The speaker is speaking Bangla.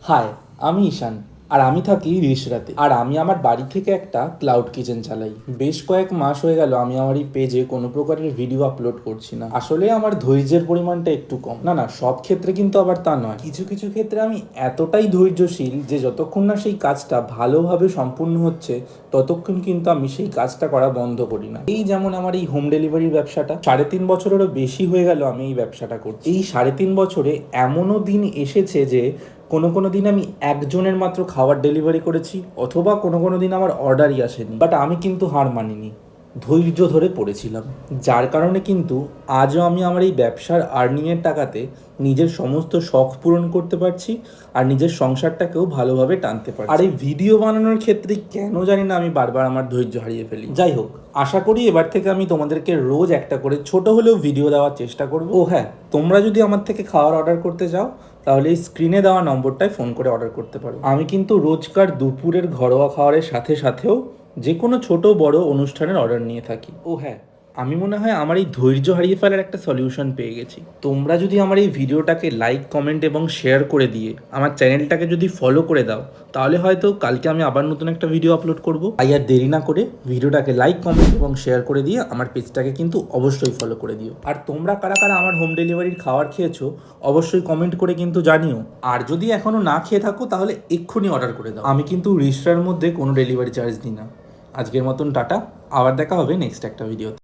হাই, আমি ঈশান। আর আমি থাকি রিষড়াতে। আর আমি আমার বাড়ি থেকে একটা ক্লাউড কিচেন চালাই। বেশ কয়েক মাস হয়ে গেল আমি আমার এই পেজে কোনো প্রকারের ভিডিও আপলোড করছি না। আসলে আমার ধৈর্যের পরিমাণটা একটু কম। না না, সব ক্ষেত্রে কিন্তু আবার তা নয়। কিছু কিছু ক্ষেত্রে আমি এতটাই ধৈর্যশীল যে যতক্ষণ না সেই কাজটা ভালোভাবে সম্পূর্ণ হচ্ছে ততক্ষণ কিন্তু আমি সেই কাজটা করা বন্ধ করি না। এই যেমন আমার এই হোম ডেলিভারির ব্যবসাটা 3.5 বছরেরও বেশি হয়ে গেল আমি এই ব্যবসাটা করছি। এই 3.5 বছরে এমনও দিন এসেছে যে কোনো কোনো দিন আমি একজনের মাত্র খাবার ডেলিভারি করেছি, অথবা কোনো কোনো দিন আমার অর্ডারই আসেনি। বাট আমি কিন্তু হার মানিনি, ধৈর্য ধরে পড়েছিলাম। যার কারণে কিন্তু আজও আমি আমার এই ব্যবসার আর্নিংয়ের টাকাতে নিজের সমস্ত শখ পূরণ করতে পারছি আর নিজের সংসারটাকেও ভালোভাবে টানতে পারছি। আর এই ভিডিও বানানোর ক্ষেত্রে কেন জানি না আমি বারবার আমার ধৈর্য হারিয়ে ফেলি। যাই হোক, আশা করি এবার থেকে আমি তোমাদেরকে রোজ একটা করে ছোট হলেও ভিডিও দেওয়ার চেষ্টা করব। ও হ্যাঁ, তোমরা যদি আমার থেকে খাবার অর্ডার করতে চাও তাহলে এই স্ক্রিনে দেওয়া নম্বরটায় ফোন করে অর্ডার করতে পারো। আমি কিন্তু রোজকার দুপুরের ঘরোয়া খাবারের সাথে সাথেও যে কোনো ছোট বড় অনুষ্ঠানের অর্ডার নিয়ে থাকি। ও হ্যাঁ, আমি মনে হয় আমার এই ধৈর্য হারিয়ে ফেলার একটা সলিউশন পেয়ে গেছি। তোমরা যদি আমার এই ভিডিওটাকে লাইক, কমেন্ট এবং শেয়ার করে দিয়ে আমার চ্যানেলটাকে যদি ফলো করে দাও, তাহলে হয়তো কালকে আমি আবার নতুন একটা ভিডিও আপলোড করব। তাই আর দেরি না করে ভিডিওটাকে লাইক, কমেন্ট এবং শেয়ার করে দিয়ে আমার পেজটাকে কিন্তু অবশ্যই ফলো করে দিও। আর তোমরা কারা কারা আমার হোম ডেলিভারির খাবার খেয়েছো অবশ্যই কমেন্ট করে কিন্তু জানিও। আর যদি এখনও না খেয়ে থাকো তাহলে এক্ষুনি অর্ডার করে দাও। আমি কিন্তু রিস্টার মধ্যে কোনো ডেলিভারি চার্জ দিই না। আজকের মতন টাটা, আবার দেখা হবে নেক্সট একটা ভিডিওতে।